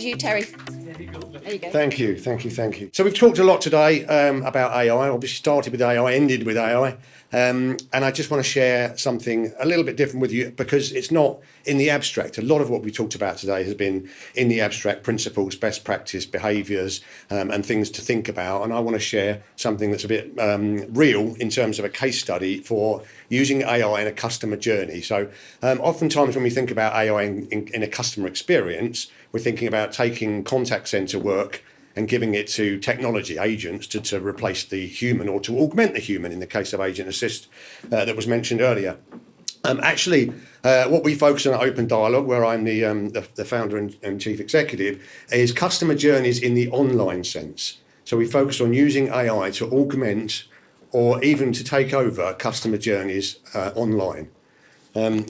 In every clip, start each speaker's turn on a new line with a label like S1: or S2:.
S1: you, Terry. There you go.
S2: Thank you. So we've talked a lot today about AI. Obviously started with AI, ended with AI. And I just want to share something a little bit different with you because it's not in the abstract. A lot of what we talked about today has been in the abstract: principles, best practice, behaviours, and things to think about. And I want to share something that's a bit real in terms of a case study for using AI in a customer journey. So oftentimes when we think about AI in a customer experience, we're thinking about taking contact centre work and giving it to technology agents to replace the human or to augment the human in the case of Agent Assist that was mentioned earlier. What we focus on at Open Dialogue, where I'm the founder and chief executive, is customer journeys in the online sense. So we focus on using AI to augment or even to take over customer journeys online. I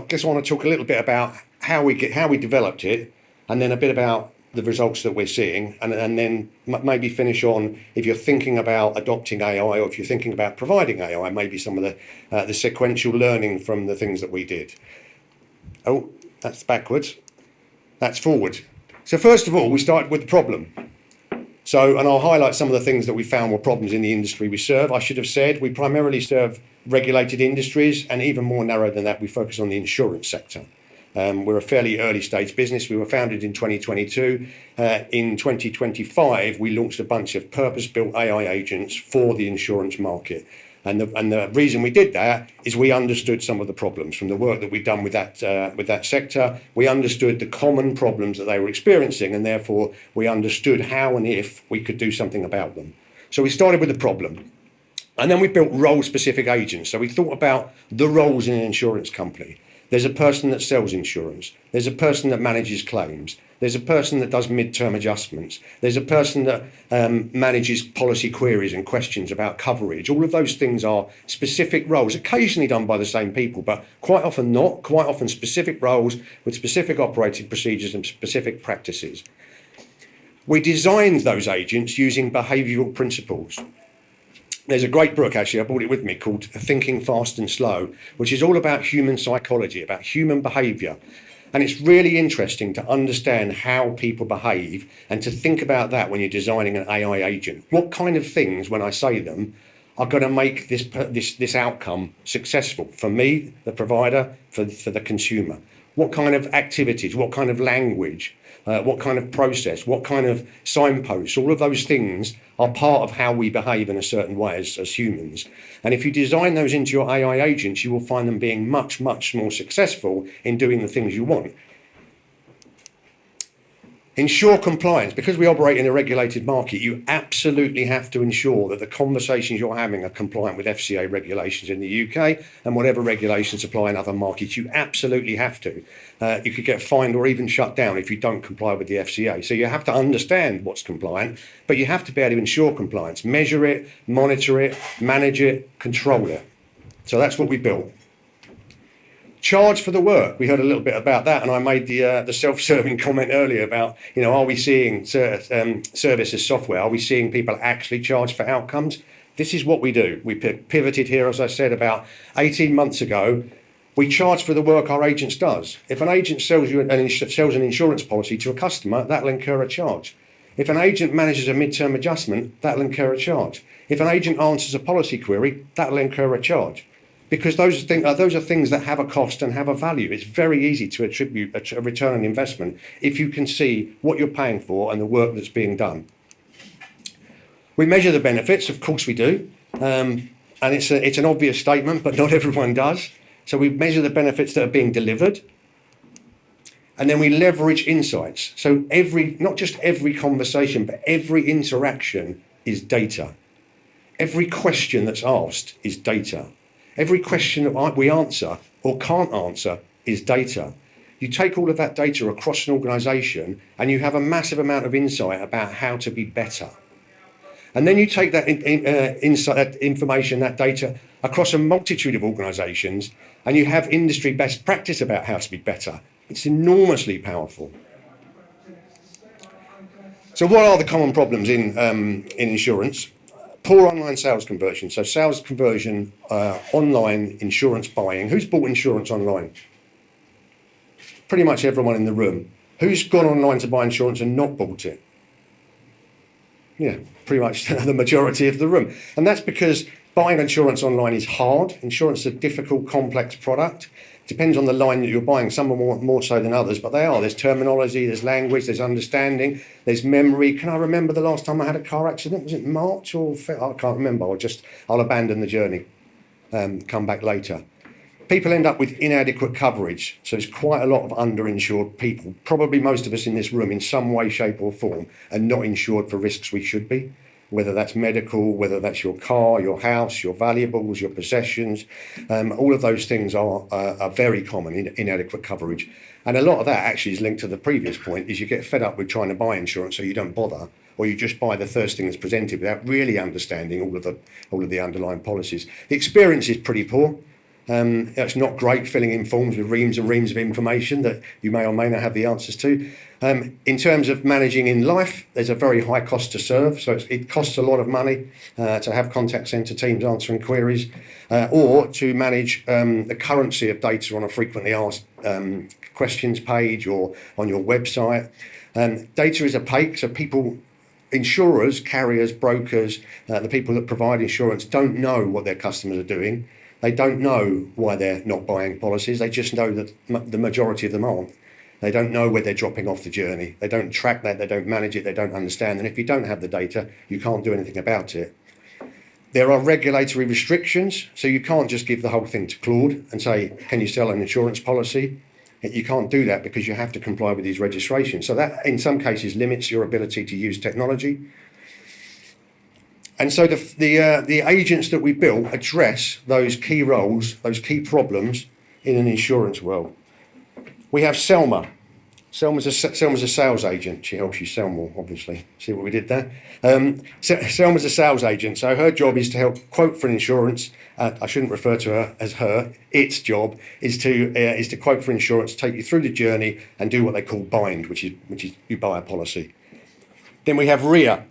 S2: guess I want to talk a little bit about how we developed it, and then a bit about the results that we're seeing, and then maybe finish on, if you're thinking about adopting AI or if you're thinking about providing AI, maybe some of the sequential learning from the things that we did. Oh, that's backwards. That's forward. So first of all, we started with the problem. And I'll highlight some of the things that we found were problems in the industry we serve. I should have said we primarily serve regulated industries, and even more narrow than that, we focus on the insurance sector. We're a fairly early stage business. We were founded in 2022. In 2025, we launched a bunch of purpose-built AI agents for the insurance market. And the reason we did that is we understood some of the problems from the work that we'd done with that sector. We understood the common problems that they were experiencing, and therefore we understood how and if we could do something about them. So we started with the problem. And then we built role-specific agents. So we thought about the roles in an insurance company. There's a person that sells insurance. There's a person that manages claims. There's a person that does midterm adjustments. There's a person that manages policy queries and questions about coverage. All of those things are specific roles, occasionally done by the same people, but quite often not. Quite often specific roles with specific operating procedures and specific practices. We designed those agents using behavioural principles. There's a great book, actually, I brought it with me, called Thinking Fast and Slow, which is all about human psychology, about human behaviour. And it's really interesting to understand how people behave and to think about that when you're designing an AI agent. What kind of things, when I say them, are going to make this outcome successful for me, the provider, for the consumer? What kind of activities, what kind of language, what kind of process, what kind of signposts, all of those things are part of how we behave in a certain way as humans. And if you design those into your AI agents, you will find them being much, much more successful in doing the things you want. Ensure compliance. Because we operate in a regulated market, you absolutely have to ensure that the conversations you're having are compliant with FCA regulations in the UK and whatever regulations apply in other markets. You absolutely have to. You could get fined or even shut down if you don't comply with the FCA. So you have to understand what's compliant, but you have to be able to ensure compliance, measure it, monitor it, manage it, control it. So that's what we built. Charge for the work. We heard a little bit about that, and I made the self-serving comment earlier about, are we seeing service as software? Are we seeing people actually charge for outcomes? This is what we do. We pivoted here, as I said, about 18 months ago. We charge for the work our agents does. If an agent sells an insurance policy to a customer, that'll incur a charge. If an agent manages a midterm adjustment, that'll incur a charge. If an agent answers a policy query, that'll incur a charge. Because those are things that have a cost and have a value. It's very easy to attribute a return on investment if you can see what you're paying for and the work that's being done. We measure the benefits, of course we do, and it's an obvious statement, but not everyone does. So we measure the benefits that are being delivered, and then we leverage insights. So not just every conversation, but every interaction is data. Every question that's asked is data. Every question that we answer or can't answer is data. You take all of that data across an organisation and you have a massive amount of insight about how to be better. And then you take that insight, that information, that data across a multitude of organisations, and you have industry best practice about how to be better. It's enormously powerful. So what are the common problems in insurance? Poor online sales conversion. So sales conversion, online insurance buying. Who's bought insurance online? Pretty much everyone in the room. Who's gone online to buy insurance and not bought it? Yeah, pretty much the majority of the room. And that's because buying insurance online is hard. Insurance is a difficult, complex product. Depends on the line that you're buying. Some are more so than others, but they are. There's terminology, there's language, there's understanding, there's memory. Can I remember the last time I had a car accident? Was it March or I can't remember. I'll abandon the journey, come back later. People end up with inadequate coverage. So there's quite a lot of underinsured people. Probably most of us in this room in some way, shape or form are not insured for risks we should be. Whether that's medical, whether that's your car, your house, your valuables, your possessions, all of those things are very common in inadequate coverage. And a lot of that actually is linked to the previous point, is you get fed up with trying to buy insurance so you don't bother, or you just buy the first thing that's presented without really understanding all of the underlying policies. The experience is pretty poor. It's not great filling in forms with reams and reams of information that you may or may not have the answers to. In terms of managing in life, there's a very high cost to serve. So it costs a lot of money to have contact centre teams answering queries or to manage the currency of data on a frequently asked questions page or on your website. Data is opaque, so insurers, carriers, brokers, the people that provide insurance don't know what their customers are doing. They don't know why they're not buying policies. They just know that the majority of them aren't. They don't know where they're dropping off the journey. They don't track that. They don't manage it. They don't understand. And if you don't have the data, you can't do anything about it. There are regulatory restrictions. So you can't just give the whole thing to Claude and say, can you sell an insurance policy? You can't do that because you have to comply with these registrations. So that in some cases limits your ability to use technology. And so the agents that we built address those key roles, those key problems in an insurance world. We have Selma. Selma's a sales agent. She helps you sell more, obviously. See what we did there? Selma's a sales agent. So her job is to help quote for an insurance. I shouldn't refer to her as her. Its job is to quote for insurance, take you through the journey and do what they call bind, which is you buy a policy. Then we have Ria.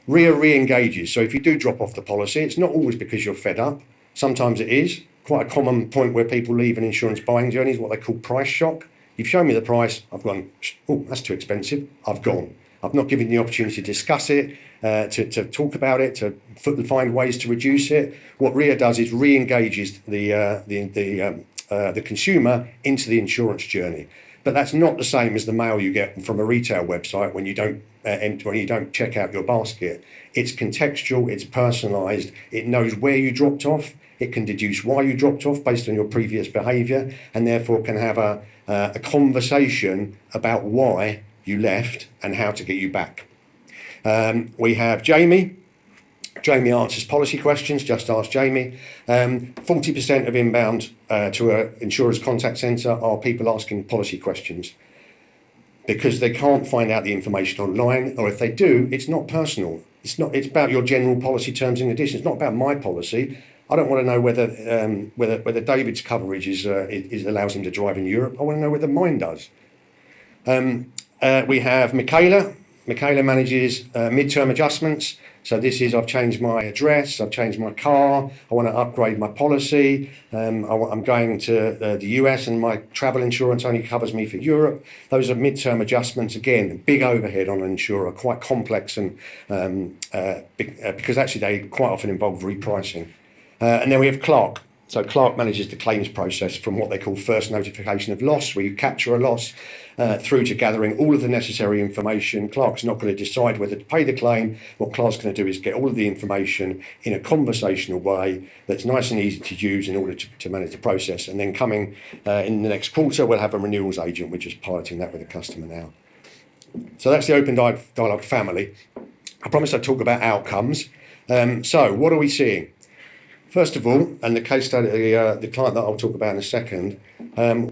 S2: Ria re-engages. So if you do drop off the policy, it's not always because you're fed up. Sometimes it is. Quite a common point where people leave an insurance buying journey is what they call price shock. You've shown me the price. I've gone, oh, that's too expensive. I've gone. I've not given you the opportunity to discuss it, to talk about it, to find ways to reduce it. What Ria does is re-engages the consumer into the insurance journey. But that's not the same as the mail you get from a retail website when you don't check out your basket. It's contextual, it's personalised, it knows where you dropped off, it can deduce why you dropped off based on your previous behaviour, and therefore can have a conversation about why you left and how to get you back. We have Jamie. Jamie answers policy questions, just ask Jamie. 40% of inbound to an insurer's contact centre are people asking policy questions because they can't find out the information online, or if they do, it's not personal. It's about your general policy terms and conditions. It's not about my policy. I don't want to know whether David's coverage allows him to drive in Europe. I want to know whether mine does. We have Michaela. Michaela manages midterm adjustments. So this is, I've changed my address, I've changed my car, I want to upgrade my policy, I'm going to the US and my travel insurance only covers me for Europe. Those are midterm adjustments, again, big overhead on an insurer, quite complex and because actually they quite often involve repricing. And then we have Clark. So Clark manages the claims process from what they call first notification of loss, where you capture a loss, through to gathering all of the necessary information. Clark's not going to decide whether to pay the claim. What Clark's going to do is get all of the information in a conversational way that's nice and easy to use in order to manage the process. And then coming in the next quarter, we'll have a renewals agent. We're just piloting that with a customer now. So that's the Open Dialogue family. I promised I'd talk about outcomes. So what are we seeing? First of all, and the case study, the client that I'll talk about in a second,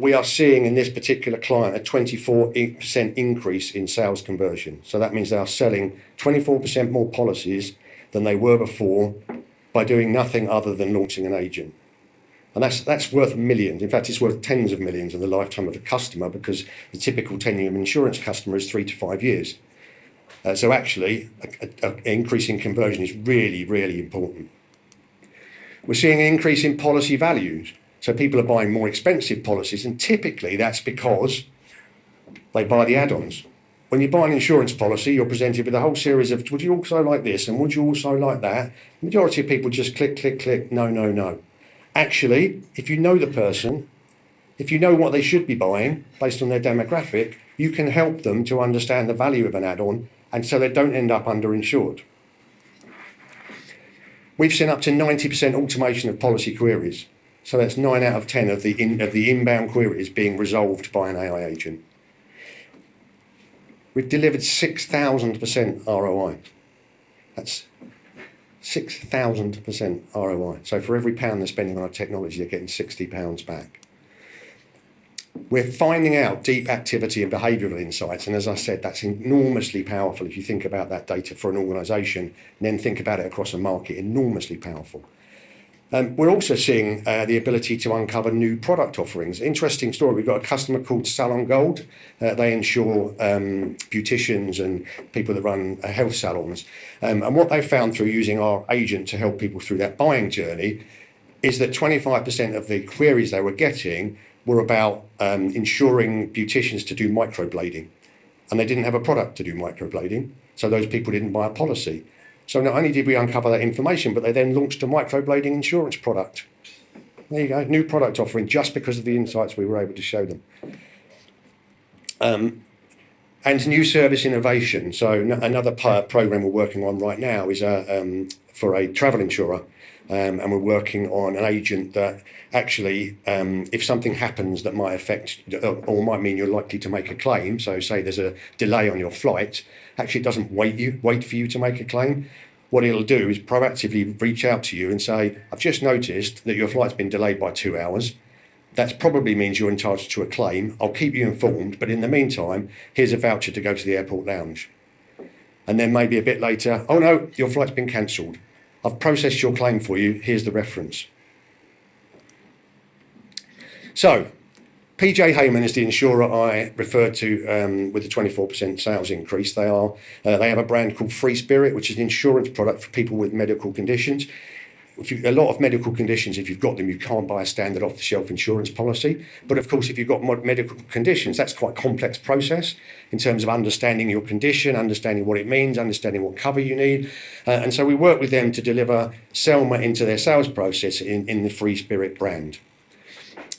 S2: we are seeing in this particular client a 24% increase in sales conversion. So that means they are selling 24% more policies than they were before by doing nothing other than launching an agent. And that's worth millions. In fact, it's worth tens of millions in the lifetime of a customer because the typical tenure of an insurance customer is 3 to 5 years. So actually, an increase in conversion is really, really important. We're seeing an increase in policy values. So people are buying more expensive policies, and typically that's because They buy the add-ons. When you buy an insurance policy, you're presented with a whole series of, would you also like this and would you also like that? The majority of people just click, click, click, no, no, no. Actually, if you know the person, if you know what they should be buying based on their demographic, you can help them to understand the value of an add-on and so they don't end up underinsured. We've seen up to 90% automation of policy queries. So that's 9 out of 10 of the inbound queries being resolved by an AI agent. We've delivered 6,000% ROI. That's 6,000% ROI. So for every pound they're spending on our technology, they're getting £60 back. We're finding out deep activity and behavioural insights, and as I said, that's enormously powerful if you think about that data for an organisation, and then think about it across a market, enormously powerful. We're also seeing the ability to uncover new product offerings. Interesting story, we've got a customer called Salon Gold. They insure beauticians and people that run health salons. And what they found through using our agent to help people through that buying journey is that 25% of the queries they were getting were about insuring beauticians to do microblading. And they didn't have a product to do microblading, so those people didn't buy a policy. So not only did we uncover that information, but they then launched a microblading insurance product. There you go, new product offering, just because of the insights we were able to show them. And new service innovation. So another program we're working on right now is for a travel insurer. And we're working on an agent that actually, if something happens that might affect or might mean you're likely to make a claim, so say there's a delay on your flight, actually it doesn't wait for you to make a claim. What it'll do is proactively reach out to you and say, I've just noticed that your flight's been delayed by 2 hours. That probably means you're entitled to a claim. I'll keep you informed, but in the meantime, here's a voucher to go to the airport lounge. And then maybe a bit later, oh no, your flight's been cancelled. I've processed your claim for you, here's the reference. So, PJ Hayman is the insurer I referred to with the 24% sales increase. They have a brand called Free Spirit, which is an insurance product for people with medical conditions. A lot of medical conditions, if you've got them, you can't buy a standard off-the-shelf insurance policy. But of course, if you've got medical conditions, that's quite a complex process in terms of understanding your condition, understanding what it means, understanding what cover you need. And so we work with them to deliver Selma into their sales process in the Free Spirit brand.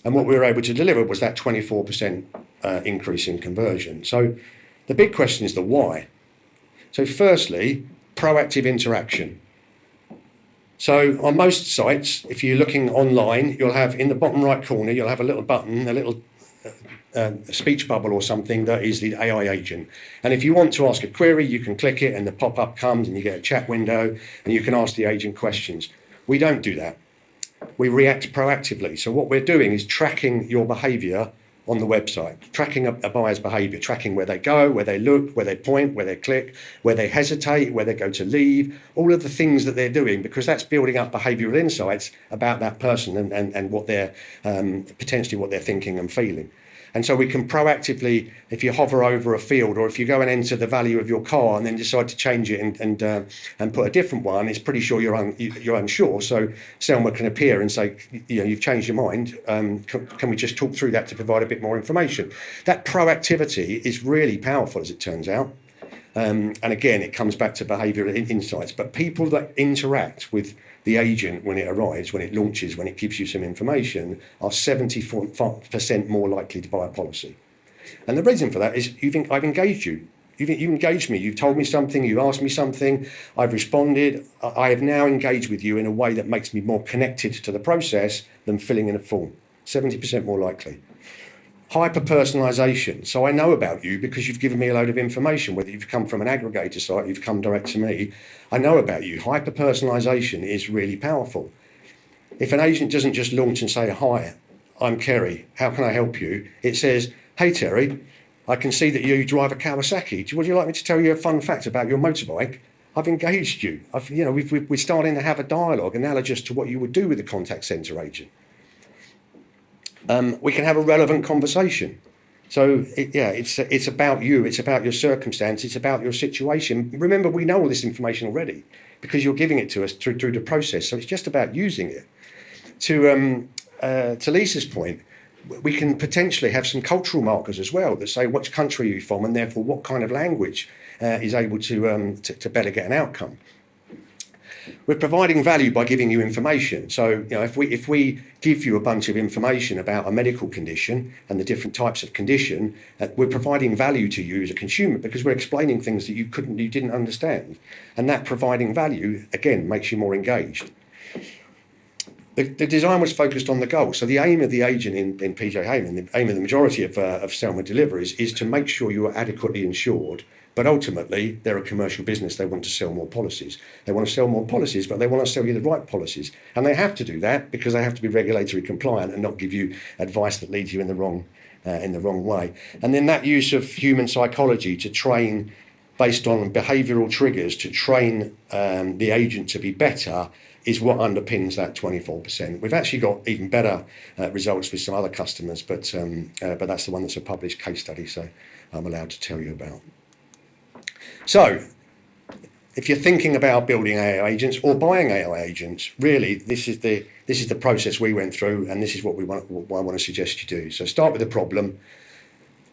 S2: And what we were able to deliver was that 24% increase in conversion. So the big question is the why. So firstly, proactive interaction. So on most sites, if you're looking online, you'll have in the bottom right corner, you'll have a little button, a little speech bubble or something that is the AI agent. And if you want to ask a query, you can click it and the pop-up comes and you get a chat window and you can ask the agent questions. We don't do that. We react proactively. So what we're doing is tracking your behaviour on the website, tracking a buyer's behaviour, tracking where they go, where they look, where they point, where they click, where they hesitate, where they go to leave, all of the things that they're doing, because that's building up behavioural insights about that person and what they're potentially what they're thinking and feeling. And so we can proactively, if you hover over a field or if you go and enter the value of your car and then decide to change it and put a different one, it's pretty sure you're unsure. So Selma can appear and say, you've changed your mind. Can we just talk through that to provide a bit more information? That proactivity is really powerful, as it turns out. And again, it comes back to behavioural insights. But people that interact with the agent when it arrives, when it launches, when it gives you some information, are 74% more likely to buy a policy. And the reason for that is I've engaged you. You've engaged me. You've told me something. You've asked me something. I've responded. I have now engaged with you in a way that makes me more connected to the process than filling in a form. 70% more likely. Hyper-personalisation. So I know about you because you've given me a load of information, whether you've come from an aggregator site, you've come direct to me. I know about you. Hyper-personalisation is really powerful. If an agent doesn't just launch and say, hi, I'm Kerry, how can I help you? It says, hey, Terry, I can see that you drive a Kawasaki. Would you like me to tell you a fun fact about your motorbike? I've engaged you. We're starting to have a dialogue analogous to what you would do with a contact centre agent. We can have a relevant conversation. So it's about you, it's about your circumstance, it's about your situation. Remember, we know all this information already because you're giving it to us through the process. So it's just about using it. To Lisa's point, we can potentially have some cultural markers as well that say which country you're from and therefore what kind of language is able to better get an outcome. We're providing value by giving you information. So, if we give you a bunch of information about a medical condition and the different types of condition, we're providing value to you as a consumer because we're explaining things that you didn't understand. And that providing value, again, makes you more engaged. The design was focused on the goal. So the aim of the agent in PJ Hayman, the aim of the majority of Selma deliveries is to make sure you are adequately insured. But ultimately, they're a commercial business. They want to sell more policies. They want to sell more policies, but they want to sell you the right policies. And they have to do that because they have to be regulatory compliant and not give you advice that leads you in the wrong way. And then that use of human psychology to train based on behavioural triggers to train the agent to be better is what underpins that 24%. We've actually got even better results with some other customers, but that's the one that's a published case study, so I'm allowed to tell you about. So, if you're thinking about building AI agents or buying AI agents, really this is the process we went through, and this is what I want to suggest you do. So start with the problem.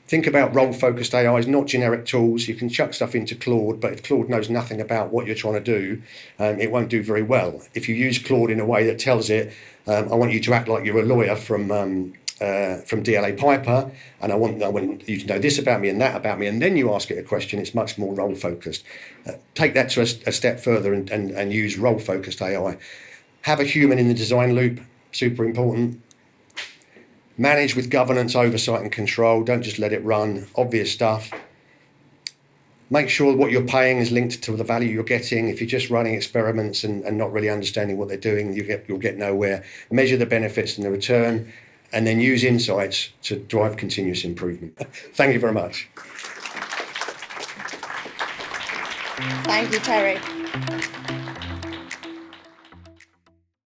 S2: Think about role-focused AIs, not generic tools. You can chuck stuff into Claude, but if Claude knows nothing about what you're trying to do, it won't do very well. If you use Claude in a way that tells it, I want you to act like you're a lawyer from DLA Piper, and I want you to know this about me and that about me, and then you ask it a question, it's much more role-focused. Take that to a step further and use role-focused AI. Have a human in the design loop, super important. Manage with governance, oversight and control. Don't just let it run. Obvious stuff. Make sure what you're paying is linked to the value you're getting. If you're just running experiments and not really understanding what they're doing, you'll get nowhere. Measure the benefits and the return, and then use insights to drive continuous improvement. Thank you very much.
S3: Thank you, Terry.